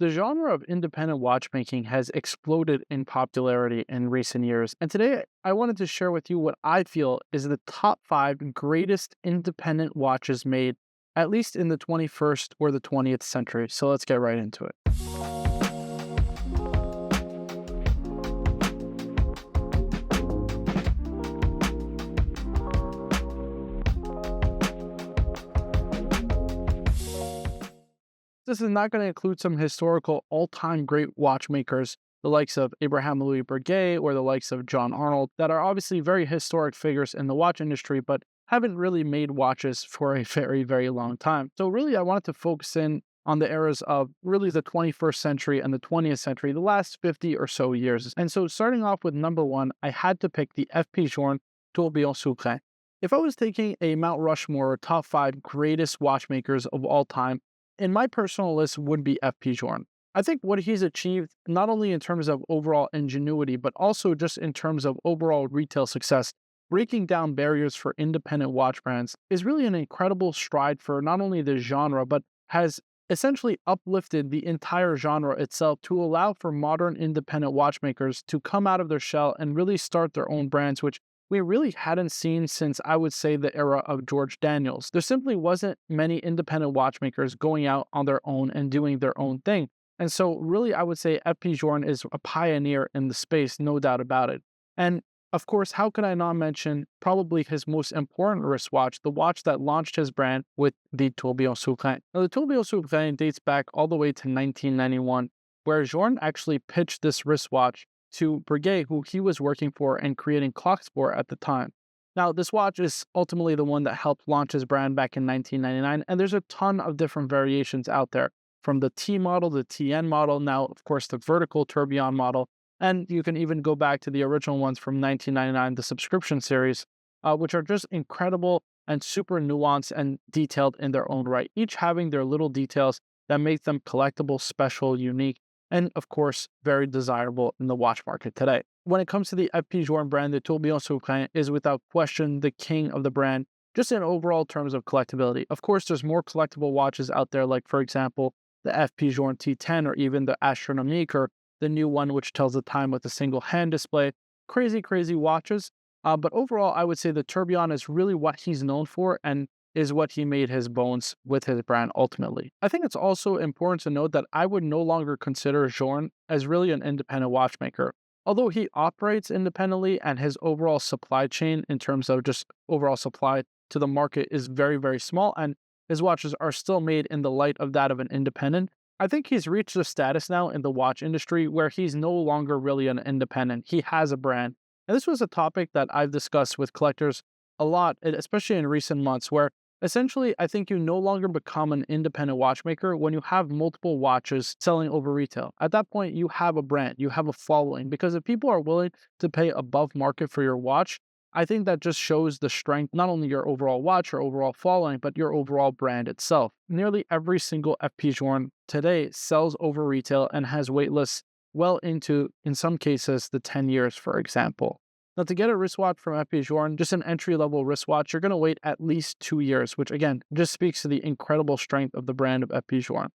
The genre of independent watchmaking has exploded in popularity in recent years, and today I wanted to share with you what I feel is the top five greatest independent watches made, at least in the 21st or the 20th century. So let's get right into it. This is not going to include some historical all-time great watchmakers, the likes of Abraham Louis Breguet or the likes of John Arnold, that are obviously very historic figures in the watch industry, but haven't really made watches for a very, very long time. So really, I wanted to focus in on the eras of really the 21st century and the 20th century, the last 50 or so years. And so starting off with number one, I had to pick the FP Journe Tourbillon Sucre. If I was taking a Mount Rushmore top five greatest watchmakers of all time, in my personal list would be FP Journe. I think what he's achieved, not only in terms of overall ingenuity, but also just in terms of overall retail success, breaking down barriers for independent watch brands, is really an incredible stride for not only the genre, but has essentially uplifted the entire genre itself to allow for modern independent watchmakers to come out of their shell and really start their own brands, which we really hadn't seen since, I would say, the era of George Daniels. There simply wasn't many independent watchmakers going out on their own and doing their own thing. And so really, I would say FP Journe is a pioneer in the space, no doubt about it. And of course, how could I not mention probably his most important wristwatch, the watch that launched his brand with the Tourbillon Souverain. Now, the Tourbillon Souverain dates back all the way to 1991, where Journe actually pitched this wristwatch to Breguet, who he was working for and creating Clock Sport at the time. Now, this watch is ultimately the one that helped launch his brand back in 1999, and there's a ton of different variations out there, from the T model, the TN model, now, of course, the vertical tourbillon model, and you can even go back to the original ones from 1999, the subscription series, which are just incredible and super nuanced and detailed in their own right, each having their little details that make them collectible, special, unique, and of course, very desirable in the watch market today. When it comes to the FP Journe brand, the Tourbillon Souverain is without question the king of the brand, just in overall terms of collectability. Of course, there's more collectible watches out there, like, for example, the FP Journe T10 or even the Astronomique, or the new one which tells the time with a single hand display. Crazy, crazy watches. But overall, I would say the Tourbillon is really what he's known for and is what he made his bones with his brand ultimately. I think it's also important to note that I would no longer consider Journe as really an independent watchmaker. Although he operates independently and his overall supply chain in terms of just overall supply to the market is very, very small, and his watches are still made in the light of that of an independent, I think he's reached a status now in the watch industry where he's no longer really an independent. He has a brand. And this was a topic that I've discussed with collectors a lot, especially in recent months, where essentially I think you no longer become an independent watchmaker when you have multiple watches selling over retail. At that point, you have a brand, you have a following, because if people are willing to pay above market for your watch, I think that just shows the strength, not only your overall watch or overall following, but your overall brand itself. Nearly every single FP Journe today sells over retail and has waitlists well into, in some cases, the 10 years, for example. Now, to get a wristwatch from FP Journe, just an entry-level wristwatch, you're going to wait at least 2 years, which again, just speaks to the incredible strength of the brand of FP Journe.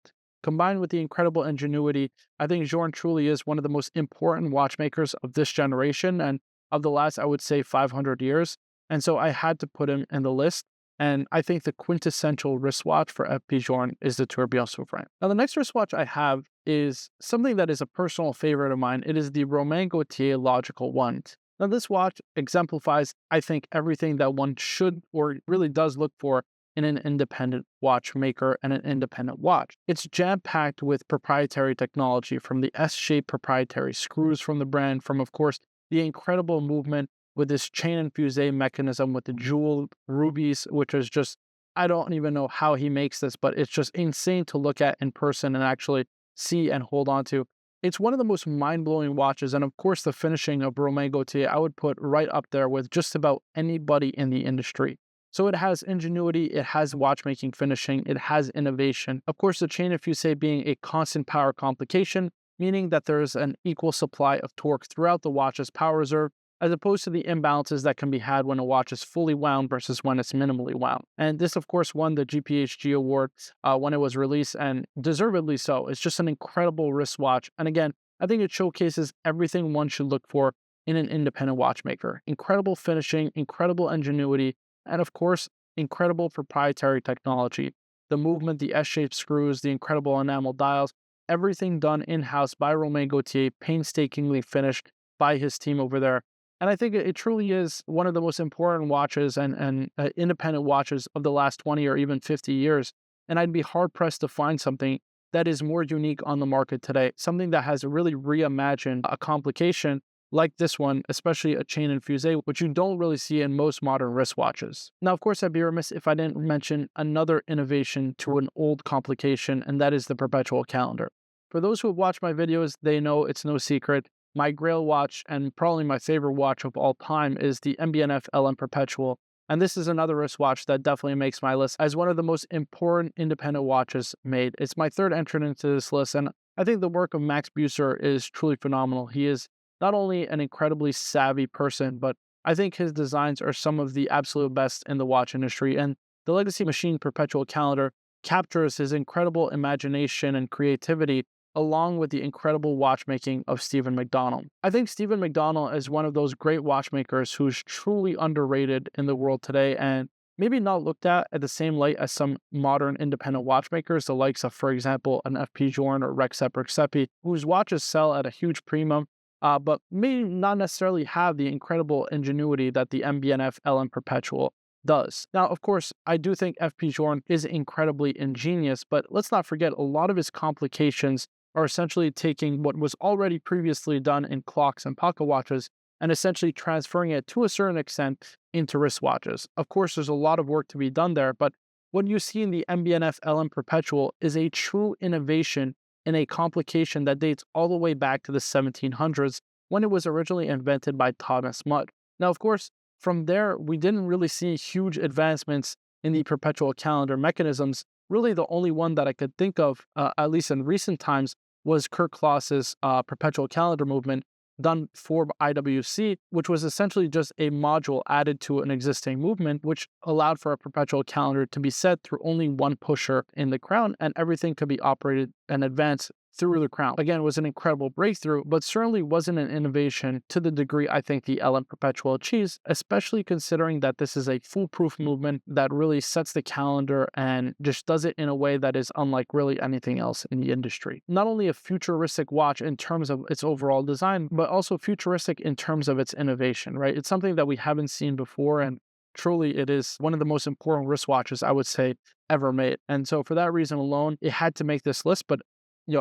Combined with the incredible ingenuity, I think Journe truly is one of the most important watchmakers of this generation and of the last, I would say, 500 years. And so I had to put him in the list. And I think the quintessential wristwatch for FP Journe is the Tourbillon Souverain. Now, the next wristwatch I have is something that is a personal favorite of mine. It is the Romain Gaultier Logical 1. Now, this watch exemplifies, I think, everything that one should or really does look for in an independent watchmaker and an independent watch. It's jam-packed with proprietary technology, from the S-shaped proprietary screws from the brand, from, of course, the incredible movement with this chain and fusee mechanism with the jeweled rubies, which is just, I don't even know how he makes this, but it's just insane to look at in person and actually see and hold on to. It's one of the most mind-blowing watches, and of course the finishing of Romain Gaultier I would put right up there with just about anybody in the industry. So it has ingenuity, it has watchmaking finishing, it has innovation. Of course, the chain and fusee being a constant power complication, meaning that there is an equal supply of torque throughout the watch's power reserve, as opposed to the imbalances that can be had when a watch is fully wound versus when it's minimally wound. And this, of course, won the GPHG award when it was released, and deservedly so. It's just an incredible wristwatch. And again, I think it showcases everything one should look for in an independent watchmaker. Incredible finishing, incredible ingenuity, and of course, incredible proprietary technology. The movement, the S-shaped screws, the incredible enamel dials, everything done in-house by Romain Gauthier, painstakingly finished by his team over there. And I think it truly is one of the most important watches and independent watches of the last 20 or even 50 years. And I'd be hard-pressed to find something that is more unique on the market today, something that has really reimagined a complication like this one, especially a chain and fusee, which you don't really see in most modern wristwatches. Now, of course, I'd be remiss if I didn't mention another innovation to an old complication, and that is the perpetual calendar. For those who have watched my videos, they know it's no secret. My grail watch, and probably my favorite watch of all time, is the mb&F LM Perpetual. And this is another wristwatch that definitely makes my list as one of the most important independent watches made. It's my third entrant into this list, and I think the work of Max Buser is truly phenomenal. He is not only an incredibly savvy person, but I think his designs are some of the absolute best in the watch industry. And the Legacy Machine Perpetual Calendar captures his incredible imagination and creativity along with the incredible watchmaking of Stephen McDonnell. I think Stephen McDonnell is one of those great watchmakers who's truly underrated in the world today and maybe not looked at the same light as some modern independent watchmakers, the likes of, for example, an FP Journe or Rexep Rexepi, whose watches sell at a huge premium, but may not necessarily have the incredible ingenuity that the mb&F LM Perpetual does. Now, of course, I do think FP Journe is incredibly ingenious, but let's not forget a lot of his complications are essentially taking what was already previously done in clocks and pocket watches and essentially transferring it to a certain extent into wristwatches. Of course, there's a lot of work to be done there, but what you see in the mb&F LM Perpetual is a true innovation in a complication that dates all the way back to the 1700s when it was originally invented by Thomas Mudd. Now, of course, from there, we didn't really see huge advancements in the perpetual calendar mechanisms. Really, the only one that I could think of, at least in recent times, was Kirk Kloss's perpetual calendar movement done for IWC, which was essentially just a module added to an existing movement, which allowed for a perpetual calendar to be set through only one pusher in the crown, and everything could be operated and advanced through the crown. Again, it was an incredible breakthrough, but certainly wasn't an innovation to the degree I think the LM Perpetual achieves, especially considering that this is a foolproof movement that really sets the calendar and just does it in a way that is unlike really anything else in the industry. Not only a futuristic watch in terms of its overall design, but also futuristic in terms of its innovation, right? It's something that we haven't seen before, and truly it is one of the most important wristwatches, I would say, ever made. And so for that reason alone, it had to make this list, but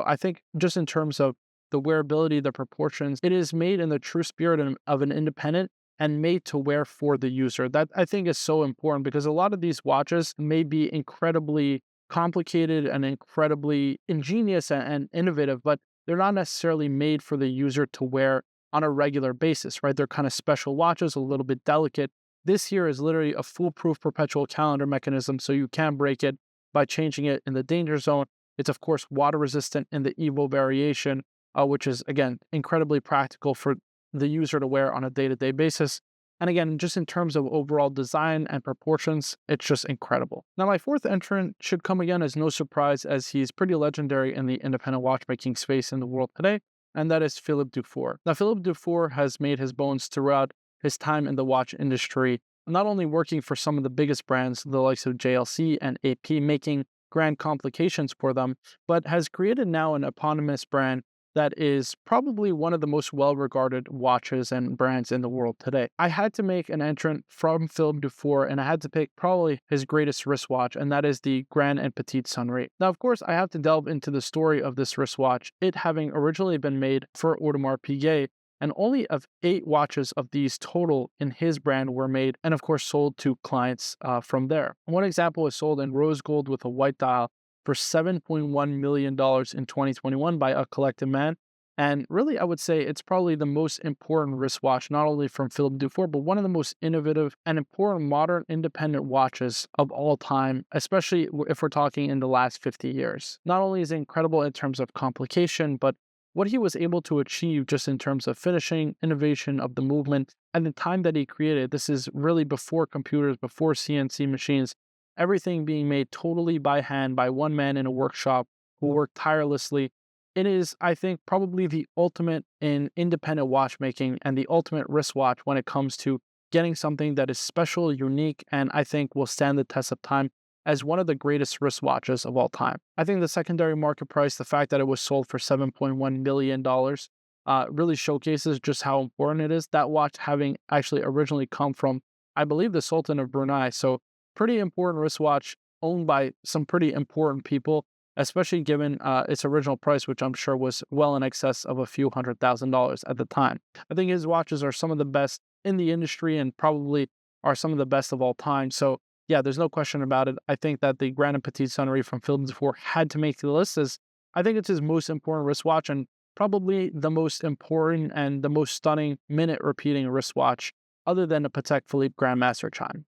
I think just in terms of the wearability, the proportions, it is made in the true spirit of an independent and made to wear for the user. That I think is so important because a lot of these watches may be incredibly complicated and incredibly ingenious and innovative, but they're not necessarily made for the user to wear on a regular basis, right? They're kind of special watches, a little bit delicate. This here is literally a foolproof perpetual calendar mechanism, so you can break it by changing it in the danger zone. It's, of course, water resistant in the Evo variation, which is, again, incredibly practical for the user to wear on a day-to-day basis. And again, just in terms of overall design and proportions, it's just incredible. Now, my fourth entrant should come again as no surprise, as he's pretty legendary in the independent watchmaking space in the world today, and that is Philippe Dufor. Now, Philippe Dufor has made his bones throughout his time in the watch industry, not only working for some of the biggest brands, the likes of JLC and AP, making grand complications for them, but has created now an eponymous brand that is probably one of the most well-regarded watches and brands in the world today. I had to make an entrant from Philippe Dufor, and I had to pick probably his greatest wristwatch, and that is the Grand and Petite Sunray. Now, of course, I have to delve into the story of this wristwatch, it having originally been made for Audemars Piguet, and only of 8 watches of these total in his brand were made and, of course, sold to clients from there. One example was sold in rose gold with a white dial for $7.1 million in 2021 by a collective man. And really, I would say it's probably the most important wristwatch, not only from Philippe Dufour, but one of the most innovative and important modern independent watches of all time, especially if we're talking in the last 50 years. Not only is it incredible in terms of complication, but what he was able to achieve just in terms of finishing, innovation of the movement, and the time that he created. This is really before computers, before CNC machines, everything being made totally by hand by one man in a workshop who worked tirelessly. It is, I think, probably the ultimate in independent watchmaking and the ultimate wristwatch when it comes to getting something that is special, unique, and I think will stand the test of time as one of the greatest wristwatches of all time. I think the secondary market price, the fact that it was sold for $7.1 million, really showcases just how important it is. That watch having actually originally come from, I believe, the Sultan of Brunei. So, pretty important wristwatch owned by some pretty important people, especially given its original price, which I'm sure was well in excess of a few $100,000 at the time. I think his watches are some of the best in the industry and probably are some of the best of all time. So, yeah, there's no question about it. I think that the Grand and Petite Sonnerie from Philippe Dufour had to make the list, as I think it's his most important wristwatch and probably the most important and the most stunning minute repeating wristwatch other than the Patek Philippe Grandmaster Chime.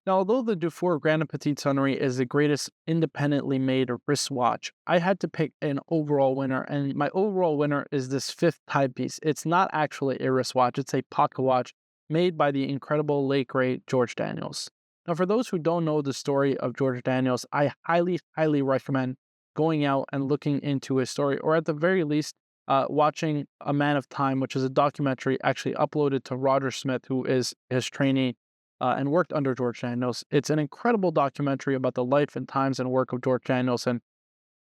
Now, although the Dufour Grand and Petite Sonnerie is the greatest independently made wristwatch, I had to pick an overall winner, and my overall winner is this fifth timepiece. It's not actually a wristwatch, it's a pocket watch made by the incredible late great George Daniels. Now, for those who don't know the story of George Daniels, I highly, highly recommend going out and looking into his story, or at the very least, watching A Man of Time, which is a documentary actually uploaded to Roger Smith, who is his trainee and worked under George Daniels. It's an incredible documentary about the life and times and work of George Daniels, and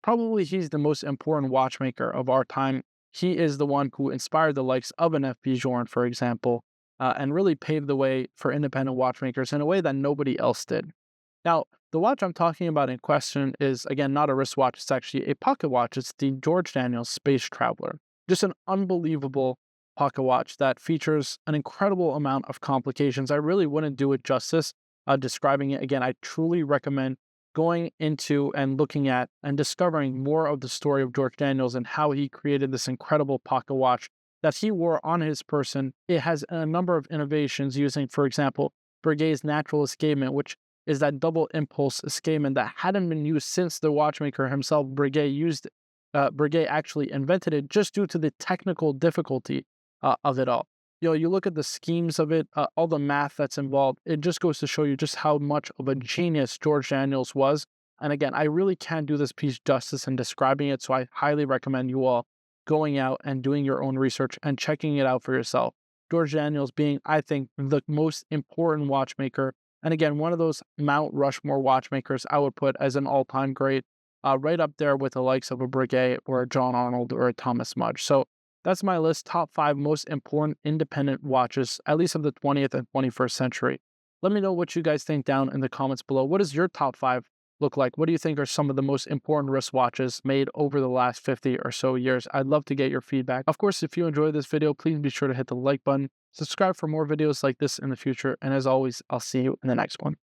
probably he's the most important watchmaker of our time. He is the one who inspired the likes of an F. Journe, for example, and really paved the way for independent watchmakers in a way that nobody else did. Now, the watch I'm talking about in question is, again, not a wristwatch. It's actually a pocket watch. It's the George Daniels Space Traveler. Just an unbelievable pocket watch that features an incredible amount of complications. I really wouldn't do it justice describing it. Again, I truly recommend going into and looking at and discovering more of the story of George Daniels and how he created this incredible pocket watch that he wore on his person. It has a number of innovations using, for example, Breguet's natural escapement, which is that double impulse escapement that hadn't been used since the watchmaker himself, Breguet actually invented it just due to the technical difficulty of it all. You know, you look at the schemes of it, all the math that's involved, it just goes to show you just how much of a genius George Daniels was. And again, I really can't do this piece justice in describing it, so I highly recommend you all going out and doing your own research and checking it out for yourself. George Daniels being, I think, the most important watchmaker. And again, one of those Mount Rushmore watchmakers I would put as an all-time great, right up there with the likes of a Breguet or a John Arnold or a Thomas Mudge. So that's my list, top 5 most important independent watches, at least of the 20th and 21st century. Let me know what you guys think down in the comments below. What does your top 5 look like? What do you think are some of the most important wristwatches made over the last 50 or so years? I'd love to get your feedback. Of course, if you enjoyed this video, please be sure to hit the like button, subscribe for more videos like this in the future, and as always, I'll see you in the next one.